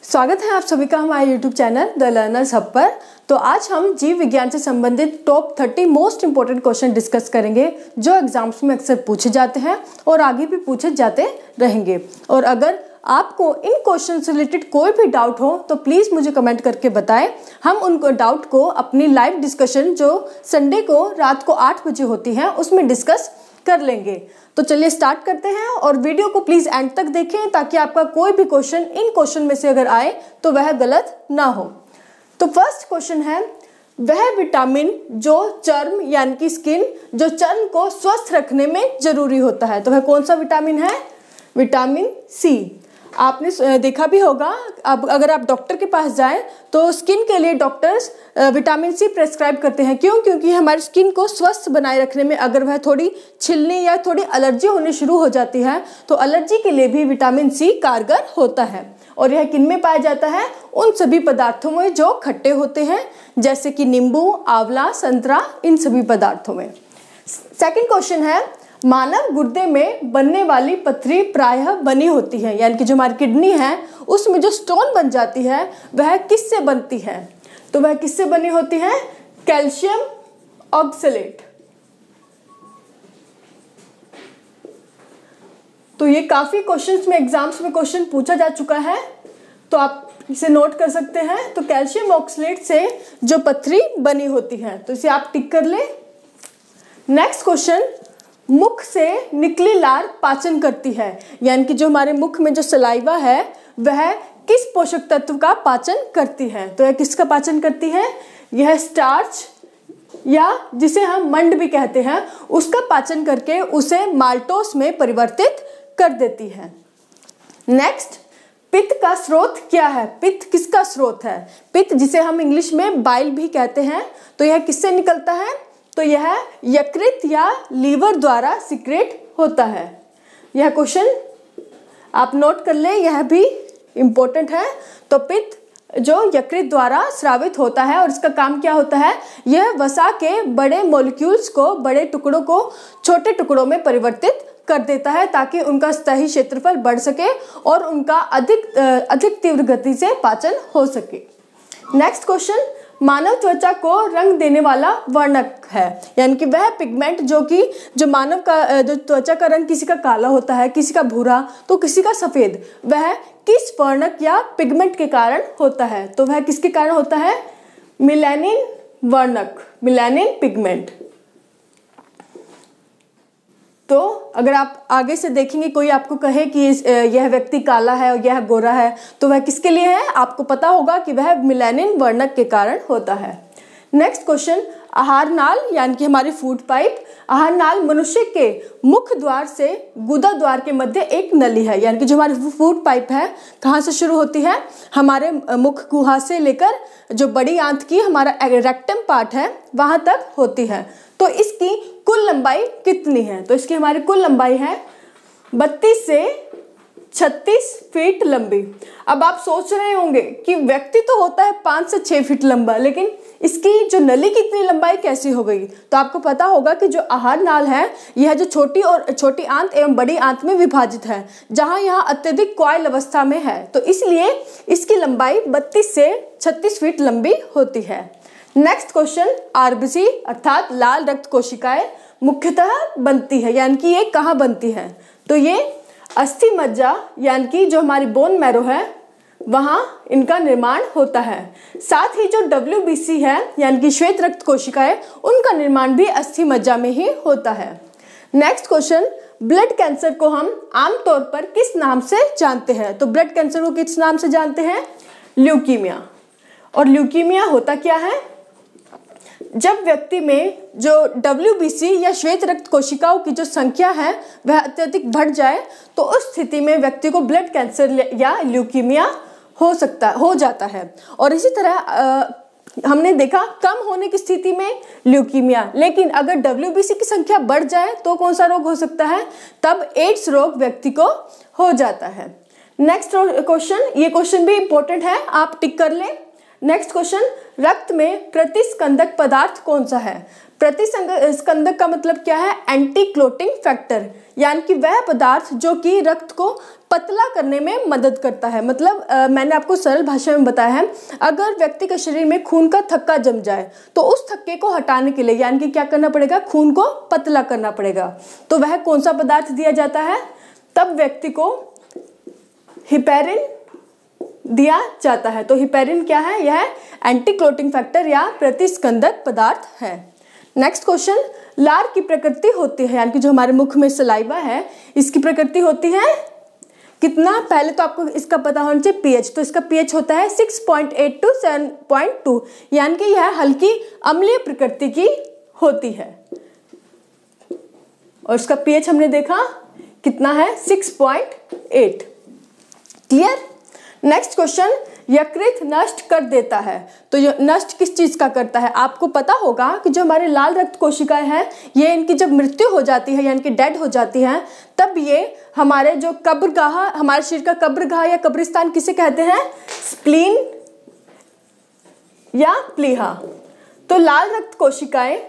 स्वागत है आप सभी का हमारे YouTube channel the learners hub पर। तो आज हम जीव विज्ञान से संबंधित top 30 most important question discuss करेंगे जो एग्जाम्स में अक्सर पूछे जाते हैं और आगे भी पूछे जाते रहेंगे। और अगर आपको इन क्वेश्चन से रिलेटेड कोई भी डाउट हो तो प्लीज़ मुझे कमेंट करके बताएं। हम उनको डाउट को अपनी लाइव डिस्कशन जो संडे को रात को 8 बजे होती है उसमें डिस्कस कर लेंगे। तो चलिए स्टार्ट करते हैं और वीडियो को प्लीज एंड तक देखें ताकि आपका कोई भी क्वेश्चन इन क्वेश्चन में से अगर आए तो वह गलत ना हो। तो फर्स्ट क्वेश्चन है, वह विटामिन जो चर्म यानी कि स्किन जो चर्म को स्वस्थ रखने में जरूरी होता है, तो वह कौन सा विटामिन है? Vitamin C. आपने देखा भी होगा, अब अगर आप डॉक्टर के पास जाएं तो स्किन के लिए डॉक्टर्स विटामिन सी प्रेस्क्राइब करते हैं। क्यों? क्योंकि हमारी स्किन को स्वस्थ बनाए रखने में अगर वह थोड़ी छिलने या थोड़ी एलर्जी होनी शुरू हो जाती है तो एलर्जी के लिए भी विटामिन सी कारगर होता है। और यह किन में पाया जाता है? उन सभी पदार्थों में जो खट्टे होते हैं, जैसे कि नींबू, आंवला, संतरा, इन सभी पदार्थों में। सेकंड क्वेश्चन है, मानव गुर्दे में बनने वाली पथरी प्रायः बनी होती है, यानी कि जो हमारी किडनी है उसमें जो स्टोन बन जाती है वह किससे बनती है? तो वह किससे बनी होती है? Calcium oxalate. तो ये काफी क्वेश्चंस में एग्जाम्स में क्वेश्चन पूछा जा चुका है, तो आप इसे नोट कर सकते हैं। तो कैल्शियम ऑक्सलेट से जो पथरी बनी होती है, तो इसे आप टिक कर ले। नेक्स्ट क्वेश्चन, मुख से निकली लार पाचन करती है, यानी कि जो हमारे मुख में जो सलाइवा है वह किस पोषक तत्व का पाचन करती है? तो यह किसका पाचन करती है? यह स्टार्च या जिसे हम मंड भी कहते हैं उसका पाचन करके उसे माल्टोस में परिवर्तित कर देती है। नेक्स्ट, पित्त का स्रोत क्या है? पित्त किसका स्रोत है? पित्त जिसे हम इंग्लिश में बाइल भी कहते हैं, तो यह किससे निकलता है? तो यह यकृत या लीवर द्वारा सिक्रेट होता है। यह क्वेश्चन आप नोट कर ले, यह भी इंपॉर्टेंट है। तो पित्त जो यकृत द्वारा स्रावित होता है और इसका काम क्या होता है? यह वसा के बड़े मॉलिक्यूल्स को, बड़े टुकड़ों को छोटे टुकड़ों में परिवर्तित कर देता है ताकि उनका सतही क्षेत्रफल बढ़ सके और उनका अधिक तीव्र गति से पाचन हो सके। नेक्स्ट क्वेश्चन, मानव त्वचा को रंग देने वाला वर्णक है, यानी कि वह पिगमेंट जो मानव का जो त्वचा का रंग किसी का काला होता है, किसी का भूरा तो किसी का सफेद, वह किस वर्णक या पिगमेंट के कारण होता है? तो वह किसके कारण होता है? मेलानिन वर्णक, मेलानिन पिगमेंट। तो अगर आप आगे से देखेंगे कोई आपको कहे कि यह व्यक्ति काला है और यह गोरा है, तो वह किसके लिए है? आपको पता होगा कि वह मेलानिन वर्णक के कारण होता है। नेक्स्ट क्वेश्चन, आहार नाल यानी कि हमारी फूड पाइप, आहार नाल मनुष्य के मुख द्वार से गुदा द्वार के मध्य एक नली है, यानी कि जो हमारी फूड पाइप है कहाँ से शुरू होती है? हमारे मुख गुहा से लेकर जो बड़ी आंत की हमारा रेक्टम पार्ट है वहां तक होती है। तो इसकी कुल लंबाई कितनी है? तो इसकी हमारी कुल लंबाई है 32 से 36 फीट लंबी। अब आप सोच रहे होंगे कि व्यक्ति तो होता है 5 से 6 फीट लंबा, लेकिन इसकी जो नली की इतनी लंबाई कैसी हो गई? तो आपको पता होगा कि जो आहार नाल है यह जो छोटी आंत एवं बड़ी आंत में विभाजित है, जहां यह अत्यधिक कॉइल अवस्था में है, तो इसलिए इसकी लंबाई 32 से 36 फीट लंबी होती है। नेक्स्ट क्वेश्चन, आरबीसी अर्थात लाल रक्त कोशिकाएं मुख्यतः बनती है, यानी कि ये कहाँ बनती है? तो ये अस्थि मज्जा यानी कि जो हमारी बोन मैरो है वहां इनका निर्माण होता है। साथ ही जो WBC है यानी कि श्वेत रक्त कोशिकाएं, उनका निर्माण भी अस्थि मज्जा में ही होता है। नेक्स्ट क्वेश्चन, ब्लड कैंसर को हम आमतौर पर किस नाम से जानते हैं? तो ब्लड कैंसर को किस नाम से जानते हैं? ल्यूकीमिया। और ल्यूकीमिया होता क्या है? जब व्यक्ति में जो WBC या श्वेत रक्त कोशिकाओं की जो संख्या है वह अत्यधिक बढ़ जाए तो उस स्थिति में व्यक्ति को ब्लड कैंसर या ल्यूकीमिया हो जाता है। और इसी तरह हमने देखा कम होने की स्थिति में ल्यूकीमिया, लेकिन अगर WBC की संख्या बढ़ जाए तो कौन सा रोग हो सकता है? तब एड्स रोग व्यक्ति को हो जाता है। नेक्स्ट क्वेश्चन, ये क्वेश्चन भी इंपॉर्टेंट है, आप टिक कर लें। नेक्स्ट क्वेश्चन, रक्त में प्रतिस्कंदक पदार्थ कौन सा है? प्रतिस्कंदक का मतलब क्या है? एंटी क्लोटिंग फैक्टर, यानी कि वह पदार्थ जो कि रक्त को पतला करने में मदद करता है। मतलब मैंने आपको सरल भाषा में बताया है, अगर व्यक्ति के शरीर में खून का थक्का जम जाए तो उस थक्के को हटाने के लिए यानी कि क्या करना पड़ेगा? खून को पतला करना पड़ेगा। तो वह कौन सा पदार्थ दिया जाता है? तब व्यक्ति को हिपैरिन दिया जाता है। तो हिपैरिन क्या है? यह एंटी क्लोटिंग फैक्टर या प्रतिस्कंदक पदार्थ है। नेक्स्ट क्वेश्चन, लार की प्रकृति होती है, यानी कि जो हमारे मुख में सलाइवा है इसकी प्रकृति होती है कितना? पहले तो आपको इसका पता होना चाहिए पीएच। तो इसका पीएच होता है 6.8 to 7.2, यानी कि यह हल्की अम्लीय प्रकृति की होती है। और इसका पीएच हमने देखा कितना है? 6.8। क्लियर? नेक्स्ट क्वेश्चन, यकृत नष्ट कर देता है। तो ये नष्ट किस चीज का करता है? आपको पता होगा कि जो हमारे लाल रक्त कोशिकाएं हैं ये इनकी जब मृत्यु हो जाती है यानी कि डेड हो जाती है, तब ये हमारे जो कब्रगाह, हमारे शरीर का कब्रगाह या कब्रिस्तान किसे कहते हैं? स्प्लीन या प्लीहा। तो लाल रक्त कोशिकाएं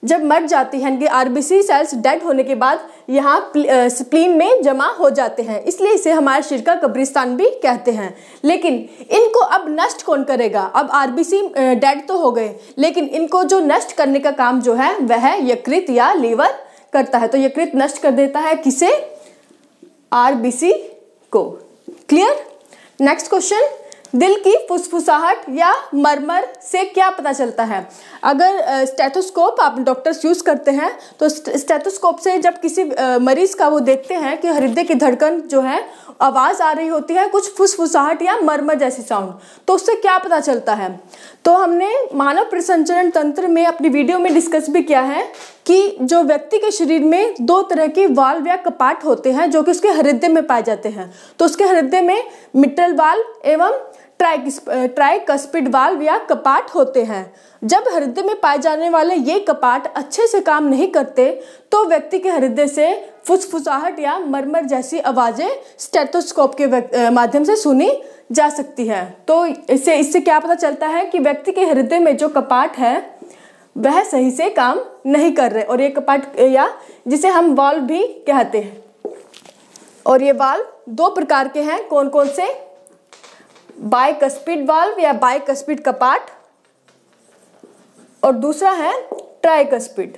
जब मर जाती हैं, यानी कि आरबीसी सेल्स डेड होने के बाद यहाँ स्प्लीन में जमा हो जाते हैं, इसलिए इसे हमारे शरीर का कब्रिस्तान भी कहते हैं। लेकिन इनको अब नष्ट कौन करेगा? अब आरबीसी डेड तो हो गए, लेकिन इनको जो नष्ट करने का काम जो है वह यकृत या लीवर करता है। तो यकृत नष्ट कर देता है किसे? आरबीसी को। क्लियर? नेक्स्ट क्वेश्चन, दिल की फुसफुसाहट या मरमर से क्या पता चलता है? अगर स्टेथोस्कोप आप डॉक्टर्स यूज करते हैं तो स्टेथोस्कोप से जब किसी मरीज का वो देखते हैं कि हृदय की धड़कन जो है आवाज आ रही होती है कुछ फुसफुसाहट या मरमर जैसी साउंड, तो उससे क्या पता चलता है? तो हमने मानव प्रसंचरण तंत्र में अपनी वीडियो में डिस्कस भी किया है कि जो व्यक्ति के शरीर में दो तरह के वाल्व या कपाट होते हैं जो कि उसके हृदय में पाए जाते हैं। तो उसके हृदय में मिट्रल वाल्व एवं ट्राइकस्पिड वाल्व या कपाट होते हैं। जब हृदय में पाए जाने वाले ये कपाट अच्छे से काम नहीं करते तो व्यक्ति के हृदय से फुसफुसाहट या मरमर जैसी आवाजें स्टेथोस्कोप के माध्यम से सुनी जा सकती है। तो इससे क्या पता चलता है कि व्यक्ति के हृदय में जो कपाट है वह सही से काम नहीं कर रहे, और ये कपाट या जिसे हम वाल्व भी कहते हैं। और ये वाल्व दो प्रकार के हैं, कौन कौन से? बाइकस्पिड वाल्व या बाइकस्पिड कपाट, और दूसरा है ट्राइकस्पिड।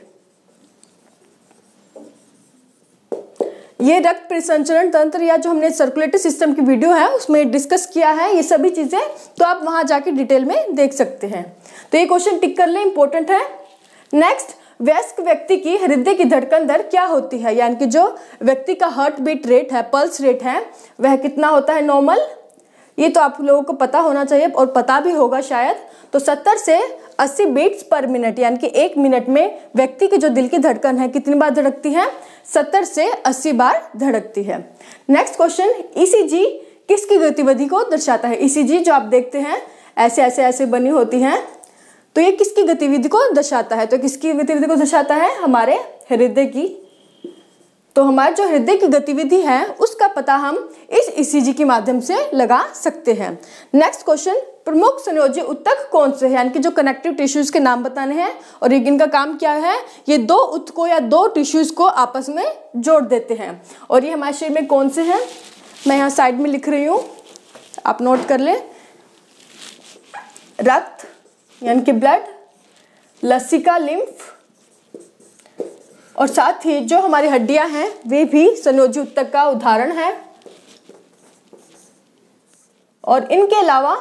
ये रक्त परिसंचरण तंत्र या जो हमने सर्कुलेटरी सिस्टम की वीडियो है उसमें डिस्कस किया है ये सभी चीजें, तो आप वहां जाके डिटेल में देख सकते हैं। तो ये क्वेश्चन टिक कर ले, इंपॉर्टेंट है। नेक्स्ट, वयस्क व्यक्ति की हृदय की धड़कन दर क्या होती है? यानी कि जो व्यक्ति का हार्ट बीट रेट है, पल्स रेट है, वह कितना होता है नॉर्मल? ये तो आप लोगों को पता होना चाहिए और पता भी होगा शायद। तो 70 से 80 बीट्स पर मिनट, यानी कि 1 मिनट में व्यक्ति की जो दिल की धड़कन है कितनी बार धड़कती है? 70 से 80 बार धड़कती है। नेक्स्ट क्वेश्चन, ईसीजी किसकी गतिविधि को दर्शाता है? ईसीजी जो आप देखते हैं ऐसे ऐसे ऐसे बनी होती हैं, तो ये किसकी गतिविधि को दर्शाता है? तो किसकी गतिविधि को दर्शाता है? हमारे हृदय की। तो हमारे जो हृदय की गतिविधि है उसका पता हम इस ईसीजी के माध्यम से लगा सकते हैं। नेक्स्ट क्वेश्चन, प्रमुख संयोजी ऊतक कौन से हैं? यानी कि जो कनेक्टिव टिश्यूज के नाम बताने हैं, और इनका काम क्या है? ये दो ऊतकों या दो टिश्यूज को आपस में जोड़ देते हैं। और ये हमारे शरीर में कौन से हैं? मैं यहाँ साइड में लिख रही हूँ, आप नोट कर लें। रक्त यानी कि ब्लड, लसिका लिम्फ, और साथ ही जो हमारी हड्डियां हैं वे भी संयोजी ऊतक का उदाहरण है। और इनके अलावा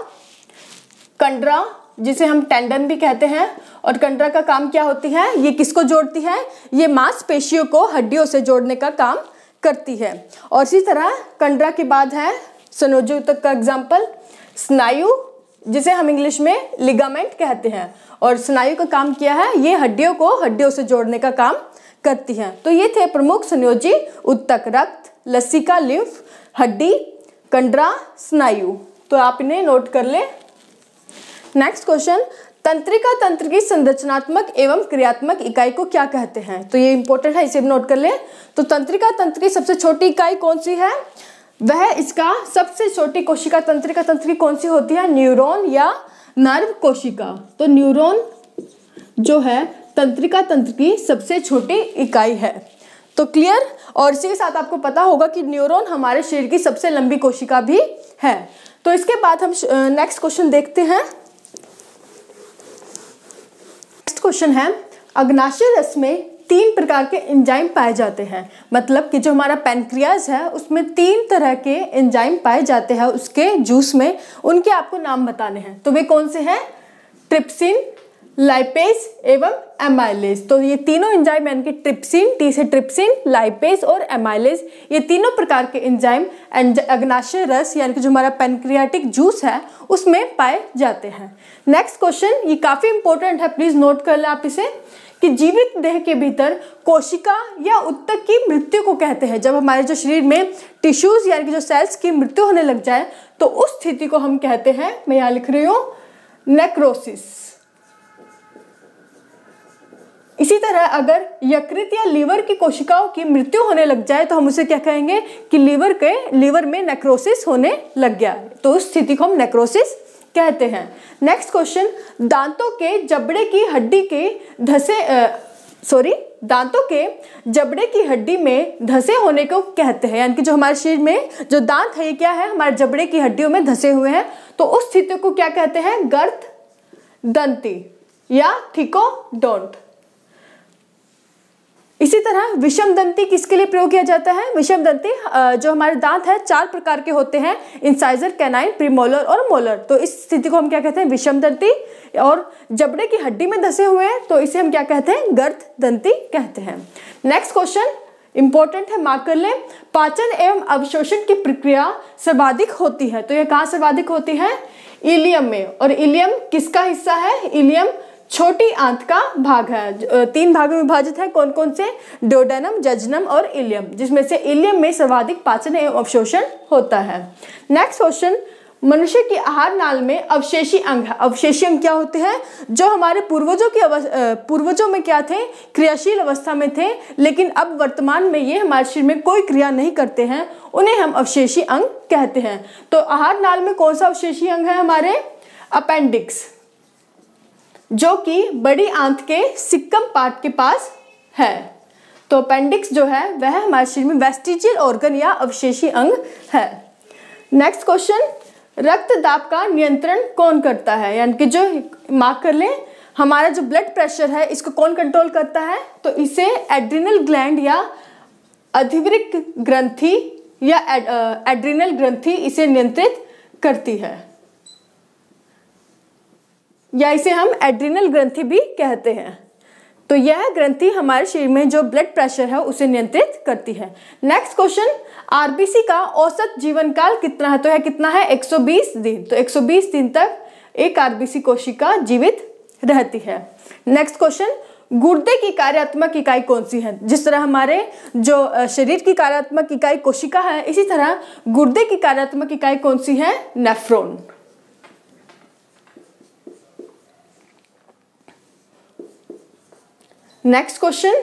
कंडरा जिसे हम टेंडन भी कहते हैं, और कंडरा का काम क्या होती है? ये किसको जोड़ती है? ये मांसपेशियों को हड्डियों से जोड़ने का काम करती है। और इसी तरह कंडरा के बाद है संयोजी ऊतक का एग्जाम्पल स्नायु, जिसे हम इंग्लिश में लिगामेंट कहते हैं। और स्नायु का काम क्या है? ये हड्डियों को हड्डियों से जोड़ने का काम करती हैं। तो ये थे प्रमुख संयोजी ऊतक, रक्त, लसिका लिम्फ, हड्डी, कंडरा, स्नायु। तो आप इन्हें नोट कर लें। नेक्स्ट क्वेश्चन, तंत्रिका तंत्र की संरचनात्मक एवं क्रियात्मक इकाई को क्या कहते हैं? तो ये इंपॉर्टेंट है, इसे भी नोट कर लें। तो तंत्रिका तंत्र की सबसे छोटी इकाई कौन सी है? वह इसका सबसे छोटी कोशिका तंत्रिका तंत्र कौन सी होती है? न्यूरॉन या नर्व कोशिका। तो न्यूरॉन जो है तंत्रिका तंत्र की सबसे छोटी इकाई है। तो क्लियर। और इसी के साथ आपको पता होगा कि न्यूरॉन हमारे शरीर की सबसे लंबी कोशिका भी है। तो इसके बाद हम नेक्स्ट क्वेश्चन देखते हैं। नेक्स्ट क्वेश्चन है, अग्नाशय रस में 3 प्रकार के एंजाइम पाए जाते हैं। मतलब कि जो हमारा पैनक्रियाज है उसमें 3 तरह के एंजाइम पाए जाते हैं उसके जूस में। उनके आपको नाम बताने हैं। तो वे कौन से हैं? ट्रिप्सिन, लाइपेज एवं एमाइलेज। तो ये तीनों एंजाइम यानी कि ट्रिप्सिन, टी से ट्रिप्सिन, लाइपेज और एमाइलेज, ये तीनों प्रकार के एंजाइम अग्नाशय रस यानी कि जो हमारा पैनक्रियाटिक जूस है उसमें पाए जाते हैं। नेक्स्ट क्वेश्चन, ये काफी इंपॉर्टेंट है, प्लीज नोट कर लें आप इसे, कि जीवित देह के भीतर कोशिका या उत्तक की मृत्यु को कहते हैं। जब हमारे जो शरीर में टिश्यूज यानी कि जो सेल्स की मृत्यु होने लग जाए तो उस स्थिति को हम कहते हैं, मैं यहाँ लिख रही हूँ, नेक्रोसिस। इसी तरह अगर यकृत या लीवर की कोशिकाओं की मृत्यु होने लग जाए तो हम उसे क्या कहेंगे कि लीवर में नेक्रोसिस होने लग गया, तो उस स्थिति को हम नेक्रोसिस कहते हैं। नेक्स्ट क्वेश्चन, दांतों के जबड़े की हड्डी में धसे होने को कहते हैं। यानी कि जो हमारे शरीर में जो दांत है ये क्या है? हमारे जबड़े की हड्डियों में धसे हुए हैं, तो उस स्थिति को क्या कहते हैं? गर्त दंती या थिकोडोंट। इसी तरह विषम दंती किसके लिए प्रयोग किया जाता है? विषम दंती जो हमारे दांत है 4 प्रकार के होते हैं, इंसाइजर, कैनाइन, प्रीमोलर और मोलर। तो इस स्थिति को हम क्या कहते हैं? विषम दंती। और जबड़े की हड्डी में धसे हुए हैं तो इसे हम क्या कहते हैं? गर्त दंती कहते हैं। नेक्स्ट क्वेश्चन इंपॉर्टेंट है, मार्क कर लें। पाचन एवं अवशोषण की प्रक्रिया सर्वाधिक होती है, तो यह कहाँ सर्वाधिक होती है? इलियम में। और इलियम किसका हिस्सा है? इलियम छोटी आंत का भाग है। 3 भागों में विभाजित है, कौन कौन से? डोडेनम, जजनम और इलियम, जिसमें से इलियम में सर्वाधिक पाचन एवं अवशोषण होता है। नेक्स्ट क्वेश्चन, मनुष्य की आहार नाल में अवशेषी अंग है। अवशेषी अंग क्या होते हैं? जो हमारे पूर्वजों में क्या थे? क्रियाशील अवस्था में थे, लेकिन अब वर्तमान में ये हमारे शरीर में कोई क्रिया नहीं करते हैं, उन्हें हम अवशेषी अंग कहते हैं। तो आहार नाल में कौन सा अवशेषी अंग है? हमारे अपेंडिक्स, जो कि बड़ी आंत के सिक्कम पार्ट के पास है। तो अपेंडिक्स जो है वह हमारे शरीर में वेस्टिजियल ऑर्गन या अवशेषी अंग है। नेक्स्ट क्वेश्चन, रक्त दाब का नियंत्रण कौन करता है? यानी कि जो मार्क कर लें, हमारा जो ब्लड प्रेशर है इसको कौन कंट्रोल करता है? तो इसे एड्रिनल ग्लैंड या अधिवृक्क ग्रंथि या एड्रिनल ग्रंथि इसे नियंत्रित करती है, या इसे हम एड्रिनल ग्रंथि भी कहते हैं। तो यह ग्रंथि हमारे शरीर में जो ब्लड प्रेशर है उसे नियंत्रित करती है। नेक्स्ट क्वेश्चन, आरबीसी का औसत जीवन काल कितना है? तो यह कितना है? 120 दिन। तो 120 दिन तक एक आरबीसी कोशिका जीवित रहती है। नेक्स्ट क्वेश्चन, गुर्दे की कार्यात्मक इकाई कौन सी है? जिस तरह हमारे जो शरीर की कार्यात्मक इकाई कोशिका है, इसी तरह गुर्दे की कार्यात्मक इकाई कौन सी है? नेफ्रॉन। नेक्स्ट क्वेश्चन,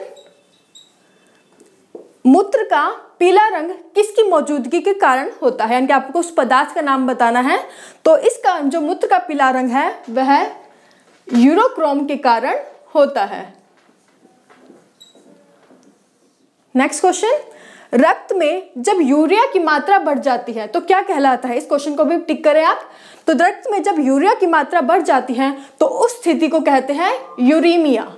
मूत्र का पीला रंग किसकी मौजूदगी के कारण होता है? यानी कि आपको उस पदार्थ का नाम बताना है। तो इसका जो मूत्र का पीला रंग है वह यूरोक्रोम के कारण होता है। नेक्स्ट क्वेश्चन, रक्त में जब यूरिया की मात्रा बढ़ जाती है तो क्या कहलाता है? इस क्वेश्चन को भी टिक करें आप। तो रक्त में जब यूरिया की मात्रा बढ़ जाती है तो उस स्थिति को कहते हैं यूरीमिया।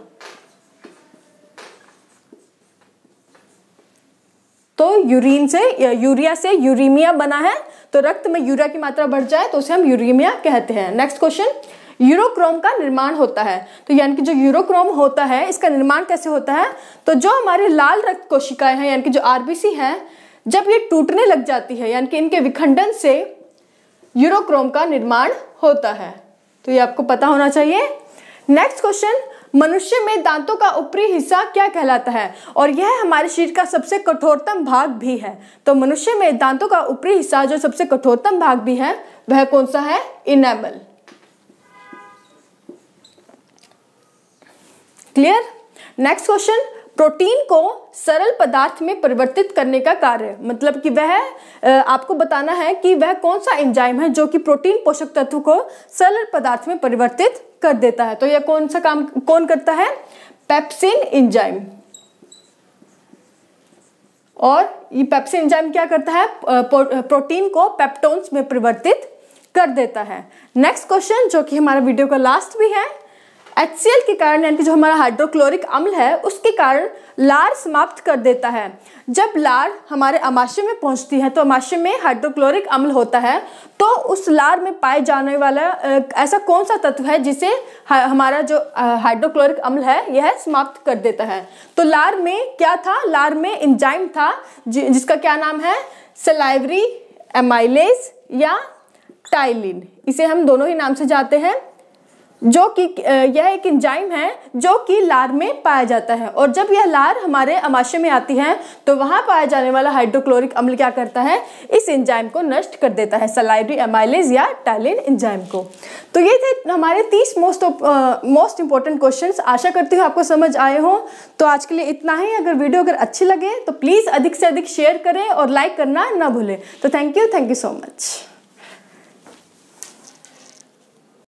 तो यूरिया से यूरीमिया बना है, तो रक्त में यूरिया की मात्रा बढ़ जाए तो उसे हम यूरीमिया कहते हैं। नेक्स्ट क्वेश्चन, यूरोक्रोम का निर्माण होता है। तो यानी कि जो यूरोक्रोम होता है इसका निर्माण कैसे होता है? तो जो हमारे लाल रक्त कोशिकाएं हैं यानी कि जो आरबीसी है, जब ये टूटने लग जाती है यानी कि इनके विखंडन से यूरोक्रोम का निर्माण होता है। तो ये आपको पता होना चाहिए। नेक्स्ट क्वेश्चन, मनुष्य में दांतों का ऊपरी हिस्सा क्या कहलाता है? और यह हमारे शरीर का सबसे कठोरतम भाग भी है। तो मनुष्य में दांतों का ऊपरी हिस्सा जो सबसे कठोरतम भाग भी है वह कौन सा है? Enamel. Clear. Next question, protein को सरल पदार्थ में परिवर्तित करने का कार्य, मतलब कि वह आपको बताना है कि वह कौन सा एंजाइम है जो कि प्रोटीन पोषक तत्व को सरल पदार्थ में परिवर्तित कर देता है। तो यह कौन सा काम कौन करता है? Pepsin enzyme. और ये पेप्सिन एंजाइम क्या करता है? प्रोटीन को पेप्टोन्स में परिवर्तित कर देता है। नेक्स्ट क्वेश्चन जो कि हमारा वीडियो का लास्ट भी है, HCl के कारण यानी कि जो हमारा हाइड्रोक्लोरिक अम्ल है उसके कारण लार समाप्त कर देता है। जब लार हमारे अमाशय में पहुंचती है तो अमाशय में हाइड्रोक्लोरिक अम्ल होता है, तो उस लार में पाए जाने वाला ऐसा कौन सा तत्व है जिसे हमारा जो हाइड्रोक्लोरिक अम्ल है यह समाप्त कर देता है? तो लार में क्या था? लार में एंजाइम था जिसका क्या नाम है? सलाइवरी एमाइलेज या टाइलिन, इसे हम दोनों ही नाम से जानते हैं, जो कि यह एक एंजाइम है जो कि लार में पाया जाता है। और जब यह लार हमारे अमाशय में आती है तो वहां पाया जाने वाला हाइड्रोक्लोरिक अम्ल क्या करता है? इस एंजाइम को नष्ट कर देता है, सलाइवरी एमाइलेज या टाइलिन एंजाइम को। तो ये थे हमारे 30 मोस्ट इंपॉर्टेंट क्वेश्चंस। आशा करती हूँ आपको समझ आए हो। तो आज के लिए इतना ही। अगर वीडियो अच्छी लगे तो प्लीज अधिक से अधिक शेयर करें और लाइक करना ना भूलें। तो थैंक यू सो मच।